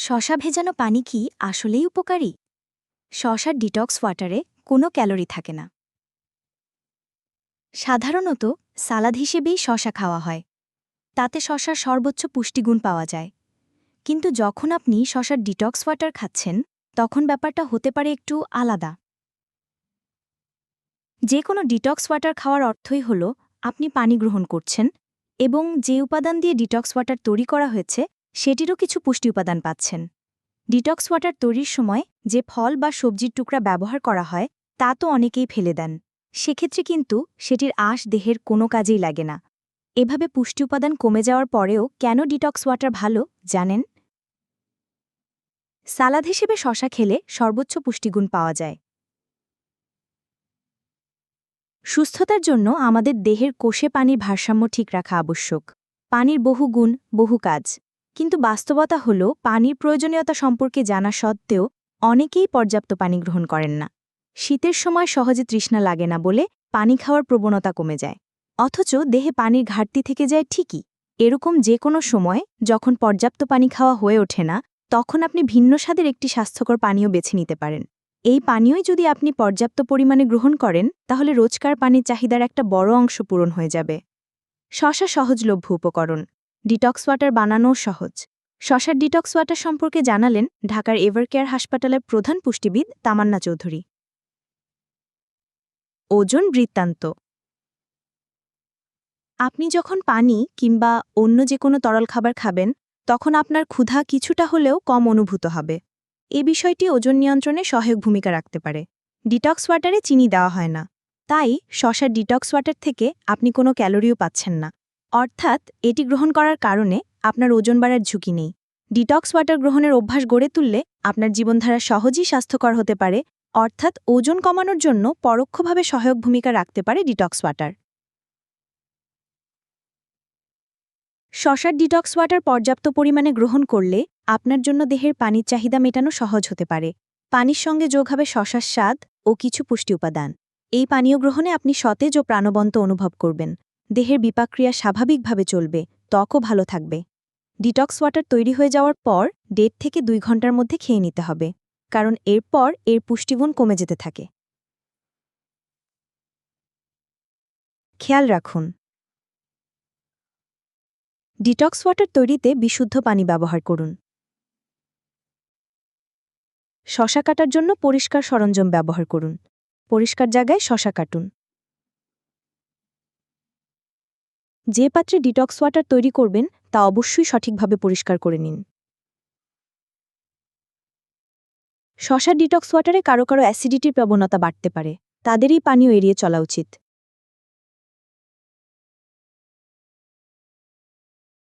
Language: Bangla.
শসা ভেজানো পানি কি আসলেই উপকারী? শসার ডিটক্স ওয়াটারে কোনো ক্যালোরি থাকে না। সাধারণত সালাদ হিসেবেই শসা খাওয়া হয়, তাতে শসার সর্বোচ্চ পুষ্টিগুণ পাওয়া যায়। কিন্তু যখন আপনি শসার ডিটক্স ওয়াটার খাচ্ছেন, তখন ব্যাপারটা হতে পারে একটু আলাদা। যে কোনো ডিটক্স ওয়াটার খাওয়ার অর্থই হল আপনি পানি গ্রহণ করছেন এবং যে উপাদান দিয়ে ডিটক্স ওয়াটার তৈরি করা হয়েছে সেটিরও কিছু পুষ্টি উপাদান পাচ্ছেন। ডিটক্স ওয়াটার তৈরির সময় যে ফল বা সবজির টুকরা ব্যবহার করা হয় তা তো অনেকেই ফেলে দেন। সেক্ষেত্রে কিন্তু সেটির আঁশ দেহের কোনো কাজেই লাগে না। এভাবে পুষ্টি উপাদান কমে যাওয়ার পরেও কেন ডিটক্স ওয়াটার ভালো জানেন? সালাদ হিসেবে শসা খেলে সর্বোচ্চ পুষ্টিগুণ পাওয়া যায়। সুস্থতার জন্য আমাদের দেহের কোষে পানির ভারসাম্য ঠিক রাখা আবশ্যক। পানির বহু গুণ, বহু কাজ। কিন্তু বাস্তবতা হল পানির প্রয়োজনীয়তা সম্পর্কে জানা সত্ত্বেও অনেকেই পর্যাপ্ত পানি গ্রহণ করেন না। শীতের সময় সহজে তৃষ্ণা লাগে না বলে পানি খাওয়ার প্রবণতা কমে যায়। অথচ দেহে পানির ঘাটতি থেকে যায় ঠিকই। এরকম যে কোনো সময় যখন পর্যাপ্ত পানি খাওয়া হয়ে ওঠে না, তখন আপনি ভিন্ন স্বাদের একটি স্বাস্থ্যকর পানীয় বেছে নিতে পারেন। এই পানীয়ই যদি আপনি পর্যাপ্ত পরিমাণে গ্রহণ করেন, তাহলে রোজকার পানির চাহিদার একটা বড় অংশ পূরণ হয়ে যাবে। শসা সহজলভ্য উপকরণ। ডিটক্স ওয়াটার বানানোও সহজ। শসার ডিটক্স ওয়াটার সম্পর্কে জানালেন ঢাকার এভারকেয়ার হাসপাতালের প্রধান পুষ্টিবিদ তামান্না চৌধুরী। ওজন বৃত্তান্ত। আপনি যখন পানি কিংবা অন্য যে কোনো তরল খাবার খাবেন, তখন আপনার ক্ষুধা কিছুটা হলেও কম অনুভূত হবে। এ বিষয়টি ওজন নিয়ন্ত্রণে সহায়ক ভূমিকা রাখতে পারে। ডিটক্স ওয়াটারে চিনি দেওয়া হয় না, তাই শসার ডিটক্স ওয়াটার থেকে আপনি কোনো ক্যালোরিও পাচ্ছেন না। অর্থাৎ এটি গ্রহণ করার কারণে আপনার ওজন বাড়ার ঝুঁকি নেই। ডিটক্স ওয়াটার গ্রহণের অভ্যাস গড়ে তুললে আপনার জীবনধারা সহজেই স্বাস্থ্যকর হতে পারে, অর্থাৎ ওজন কমানোর জন্য পরোক্ষভাবে সহায়ক ভূমিকা রাখতে পারে ডিটক্স ওয়াটার। শসার ডিটক্স ওয়াটার পর্যাপ্ত পরিমাণে গ্রহণ করলে আপনার জন্য দেহের পানির চাহিদা মেটানো সহজ হতে পারে। পানির সঙ্গে যোগ হবে শসার স্বাদ ও কিছু পুষ্টি উপাদান। এই পানীয় গ্রহণে আপনি সতেজ ও প্রাণবন্ত অনুভব করবেন। দেহের বিপাক্রিয়া স্বাভাবিকভাবে চলবে, ত্বকও ভালো থাকবে। ডিটক্স ওয়াটার তৈরি হয়ে যাওয়ার পর 1.5 থেকে 2 ঘন্টার মধ্যে খেয়ে নিতে হবে, কারণ এরপর এর পুষ্টিগুণ কমে যেতে থাকে। খেয়াল রাখুন, ডিটক্স ওয়াটার তৈরিতে বিশুদ্ধ পানি ব্যবহার করুন। শসা কাটার জন্য পরিষ্কার সরঞ্জাম ব্যবহার করুন। পরিষ্কার জায়গায় শসা কাটুন। যে পাত্রে ডিটক্স ওয়াটার তৈরি করবেন তা অবশ্যই সঠিকভাবে পরিষ্কার করে নিন। শসার ডিটক্স ওয়াটারে কারো কারো অ্যাসিডিটির প্রবণতা বাড়তে পারে, তাদেরই পানীয় এড়িয়ে চলা উচিত।